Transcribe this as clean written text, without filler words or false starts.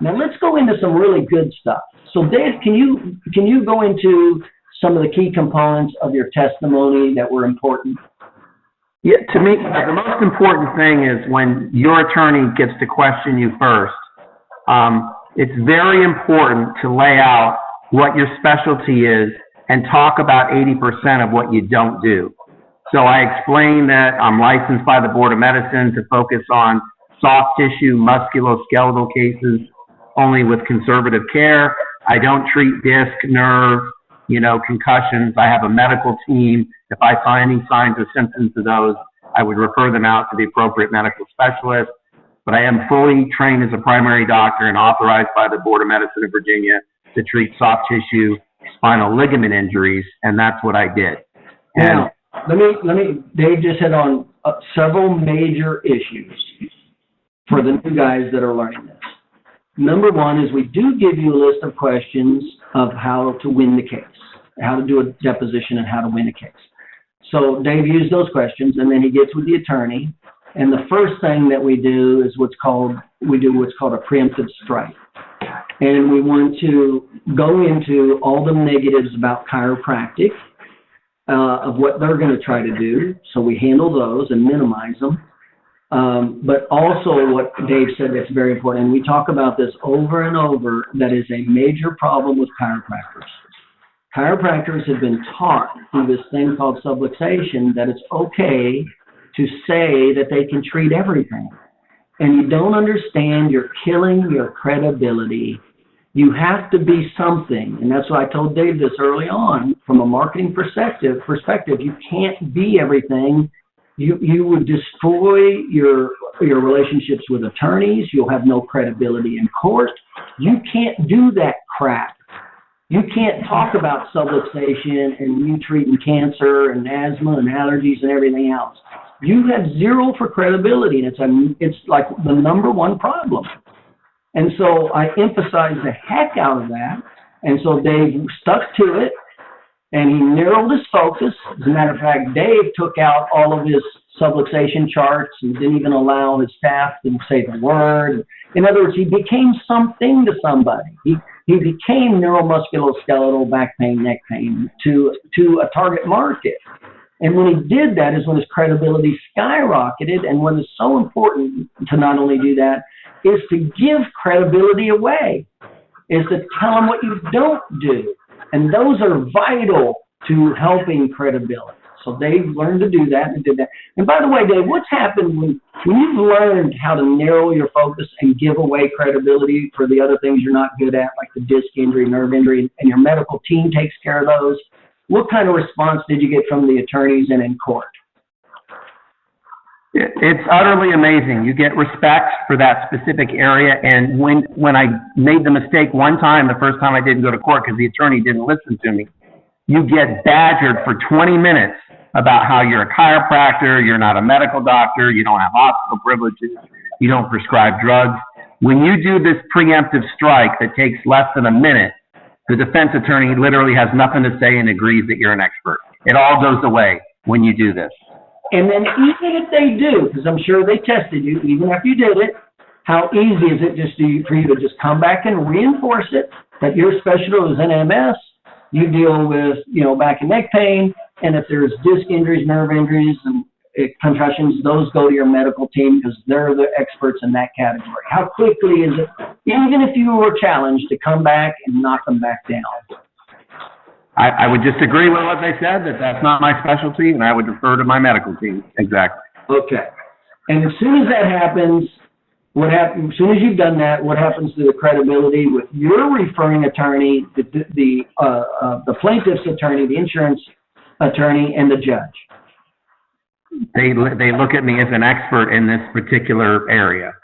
Now let's go into some really good stuff. So Dave, can you go into some of the key components of your testimony that were important? Yeah, to me, the most important thing is when your attorney gets to question you first. It's very important to lay out what your specialty is and talk about 80% of what you don't do. So I explained that I'm licensed by the Board of Medicine to focus on soft tissue, musculoskeletal cases only with conservative care. I don't treat disc, nerve, concussions. I have a medical team. If I find any signs or symptoms of those, I would refer them out to the appropriate medical specialist. But I am fully trained as a primary doctor and authorized by the Board of Medicine of Virginia to treat soft tissue spinal ligament injuries, and that's what I did. Now, let me, Dave just hit on several major issues for the new guys that are learning this. Number one is we do give you a list of questions of how to win the case, how to do a deposition and how to win a case. So Dave used those questions, and then he gets with the attorney, and the first thing that we do is what's called a preemptive strike. And we want to go into all the negatives about chiropractic, of what they're going to try to do. So we handle those and minimize them. But also what Dave said that's very important, and we talk about this over and over, that is a major problem with chiropractors. Chiropractors have been taught through this thing called subluxation that it's okay to say that they can treat everything. And you don't understand, you're killing your credibility. You have to be something, and that's why I told Dave this early on. From a marketing perspective, you can't be everything. You would destroy your relationships with attorneys. You'll have no credibility in court. You can't do that crap. You can't talk about subluxation and you treating cancer and asthma and allergies and everything else. You have zero for credibility, and it's like the number one problem. And so I emphasized the heck out of that. And so Dave stuck to it, and he narrowed his focus. As a matter of fact, Dave took out all of his subluxation charts and didn't even allow his staff to say the word. In other words, he became something to somebody. He became neuromusculoskeletal, back pain, neck pain to a target market. And when he did that is when his credibility skyrocketed. And what is so important to not only do that is to give credibility away, is to tell them what you don't do. And those are vital to helping credibility. So Dave learned to do that and did that. And by the way, Dave, what's happened when you've learned how to narrow your focus and give away credibility for the other things you're not good at, like the disc injury, nerve injury, and your medical team takes care of those? What kind of response did you get from the attorneys and in court? It's utterly amazing. You get respect for that specific area. And when I made the mistake one time, the first time I didn't go to court because the attorney didn't listen to me, you get badgered for 20 minutes about how you're a chiropractor, you're not a medical doctor, you don't have hospital privileges, you don't prescribe drugs. When you do this preemptive strike that takes less than a minute, the defense attorney literally has nothing to say and agrees that you're an expert. It all goes away when you do this. And then even if they do, because I'm sure they tested you, even after you did it, how easy is it for you to just come back and reinforce it that your specialty is in MS, you deal with, back and neck pain, and if there's disc injuries, nerve injuries, and concussions, those go to your medical team because they're the experts in that category. How quickly is it, even if you were challenged, to come back and knock them back down? I would just agree with what they said, that's not my specialty, and I would refer to my medical team. Exactly. Okay. And as soon as that happens, what happens? As soon as you've done that, what happens to the credibility with your referring attorney, the plaintiff's attorney, the insurance attorney, and the judge? They look at me as an expert in this particular area.